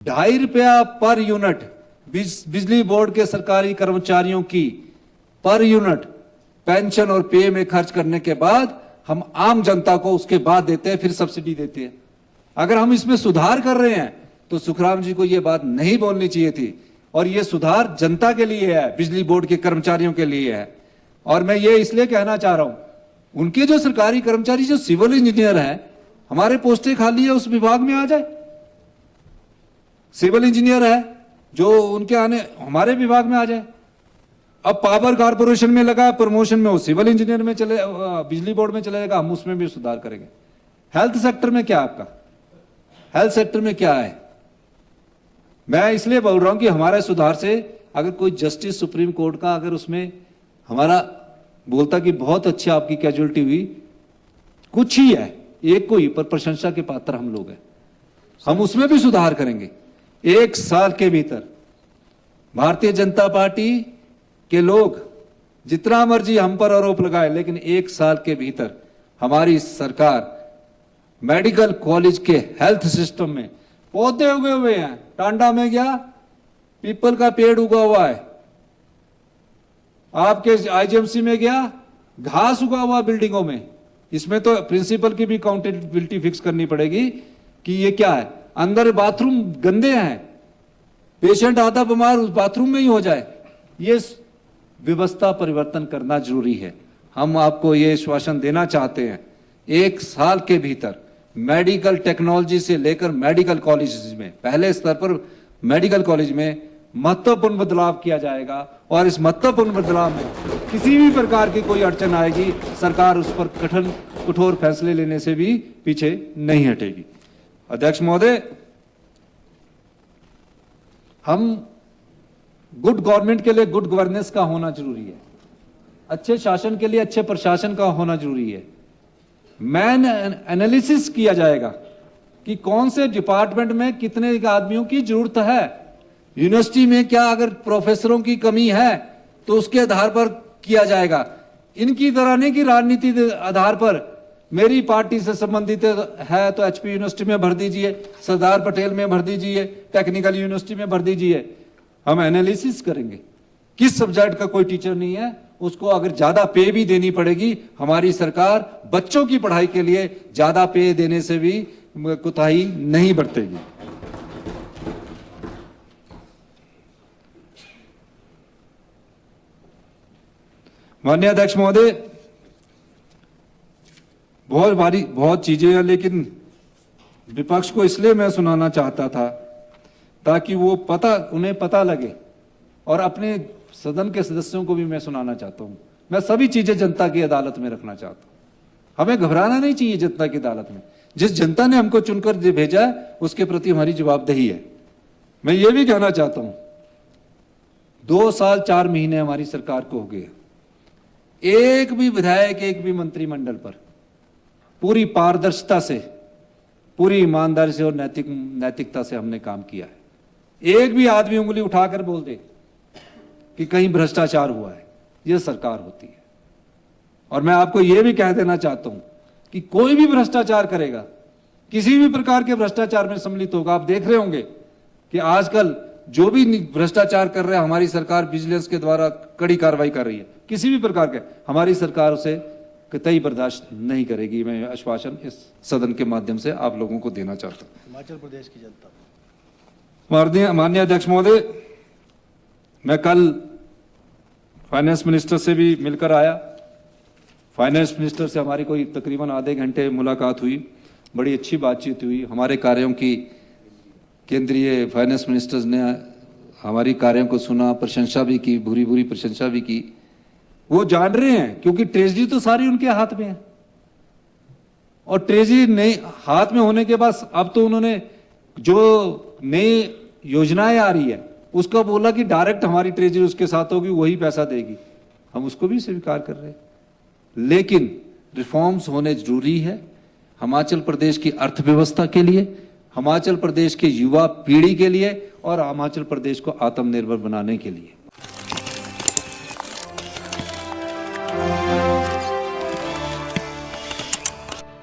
₹2.5 per unit बिजली board के सरकारी कर्मचारियों की पर यूनिट पेंशन और पे में खर्च करने के बाद हम आम जनता को उसके बाद देते हैं, फिर सब्सिडी देते हैं। अगर हम इसमें सुधार कर रहे हैं तो सुखराम जी को यह बात नहीं बोलनी चाहिए थी, और यह सुधार जनता के लिए है, बिजली बोर्ड के कर्मचारियों के लिए है। और मैं ये इसलिए कहना चाह रहा हूं, उनके जो सरकारी कर्मचारी जो सिविल इंजीनियर है, हमारे पोस्टें खाली है, उस विभाग में आ जाए। सिविल इंजीनियर है जो उनके आने हमारे विभाग में आ जाए। अब पावर कारपोरेशन में लगा प्रमोशन में, वो सिविल इंजीनियर में चले, बिजली बोर्ड में चले जाएगा, हम उसमें भी सुधार करेंगे। हेल्थ सेक्टर में क्या आपका, हेल्थ सेक्टर में क्या है? मैं इसलिए बोल रहा हूं कि हमारे सुधार से अगर कोई जस्टिस सुप्रीम कोर्ट का अगर उसमें हमारा बोलता कि बहुत अच्छी आपकी कैजुअलिटी हुई, कुछ ही है, एक को ही, पर प्रशंसा के पात्र हम लोग हैं, हम उसमें भी सुधार करेंगे। 1 साल के भीतर भारतीय जनता पार्टी के लोग जितना मर्जी हम पर आरोप लगाए, लेकिन 1 साल के भीतर हमारी सरकार मेडिकल कॉलेज के हेल्थ सिस्टम में पौधे उगे हुए हैं। टांडा में गया, पीपल का पेड़ उगा हुआ है। आपके आईजीएमसी में गया, घास उगा हुआ बिल्डिंगों में। इसमें तो प्रिंसिपल की भी अकाउंटेबिलिटी फिक्स करनी पड़ेगी कि ये क्या है। अंदर बाथरूम गंदे हैं, पेशेंट आधा बीमार उस बाथरूम में ही हो जाए। ये व्यवस्था परिवर्तन करना जरूरी है। हम आपको ये आश्वासन देना चाहते हैं, 1 साल के भीतर मेडिकल टेक्नोलॉजी से लेकर मेडिकल कॉलेजेस में, पहले स्तर पर मेडिकल कॉलेज में महत्वपूर्ण बदलाव किया जाएगा। और इस महत्वपूर्ण बदलाव में किसी भी प्रकार की कोई अड़चन आएगी, सरकार उस पर कठोर फैसले लेने से भी पीछे नहीं हटेगी। अध्यक्ष महोदय, हम गुड गवर्नमेंट के लिए गुड गवर्नेंस का होना जरूरी है, अच्छे शासन के लिए अच्छे प्रशासन का होना जरूरी है। मैन एनालिसिस किया जाएगा कि कौन से डिपार्टमेंट में कितने आदमियों की जरूरत है। यूनिवर्सिटी में क्या अगर प्रोफेसरों की कमी है तो उसके आधार पर किया जाएगा। इनकी तरह नहीं कि राजनीति के आधार पर मेरी पार्टी से संबंधित है तो एचपी यूनिवर्सिटी में भर दीजिए, सरदार पटेल में भर दीजिए, टेक्निकल यूनिवर्सिटी में भर दीजिए। हम एनालिसिस करेंगे किस सब्जेक्ट का कोई टीचर नहीं है, उसको अगर ज्यादा पे भी देनी पड़ेगी। हमारी सरकार बच्चों की पढ़ाई के लिए ज्यादा पे देने से भी कोताही नहीं बरतेगी। माननीय अध्यक्ष महोदय, बहुत चीजें हैं, लेकिन विपक्ष को इसलिए मैं सुनाना चाहता था ताकि वो उन्हें पता लगे, और अपने सदन के सदस्यों को भी मैं सुनाना चाहता हूं। मैं सभी चीजें जनता की अदालत में रखना चाहता हूं। हमें घबराना नहीं चाहिए जनता की अदालत में। जिस जनता ने हमको चुनकर भेजा है उसके प्रति हमारी जवाबदेही है। मैं ये भी कहना चाहता हूं, 2 साल 4 महीने हमारी सरकार को हो गए, एक भी विधायक, एक भी मंत्रिमंडल पर पूरी पारदर्शिता से, पूरी ईमानदारी से और नैतिकता से हमने काम किया है। एक भी आदमी उंगली उठाकर बोल दे कि कहीं भ्रष्टाचार हुआ है, यह सरकार होती है। और मैं आपको यह भी कह देना चाहता हूं कि कोई भी भ्रष्टाचार करेगा, किसी भी प्रकार के भ्रष्टाचार में सम्मिलित होगा, आप देख रहे होंगे कि आजकल जो भी भ्रष्टाचार कर रहे हैं, हमारी सरकार विजिलेंस के द्वारा कड़ी कार्रवाई कर रही है। किसी भी प्रकार के, हमारी सरकार उसे कतई बर्दाश्त नहीं करेगी। मैं आश्वासन इस सदन के माध्यम से आप लोगों को देना चाहता हूं। हिमाचल प्रदेश की जनता, माननीय अध्यक्ष महोदय, मैं कल फाइनेंस मिनिस्टर से भी मिलकर आया। फाइनेंस मिनिस्टर से हमारी कोई तकरीबन आधे घंटे मुलाकात हुई, बड़ी अच्छी बातचीत हुई। हमारे कार्यों की केंद्रीय फाइनेंस मिनिस्टर ने हमारी कार्यों को सुना, प्रशंसा भी की, भूरी भूरी प्रशंसा भी की। वो जान रहे हैं क्योंकि ट्रेजरी तो सारी उनके हाथ में है, और ट्रेजरी नहीं हाथ में होने के बाद अब तो उन्होंने जो नई योजनाएं आ रही है उसका बोला कि डायरेक्ट हमारी ट्रेजरी उसके साथ होगी, वही पैसा देगी। हम उसको भी स्वीकार कर रहे हैं, लेकिन रिफॉर्म्स होने जरूरी है हिमाचल प्रदेश की अर्थव्यवस्था के लिए, हिमाचल प्रदेश के युवा पीढ़ी के लिए, और हिमाचल प्रदेश को आत्मनिर्भर बनाने के लिए।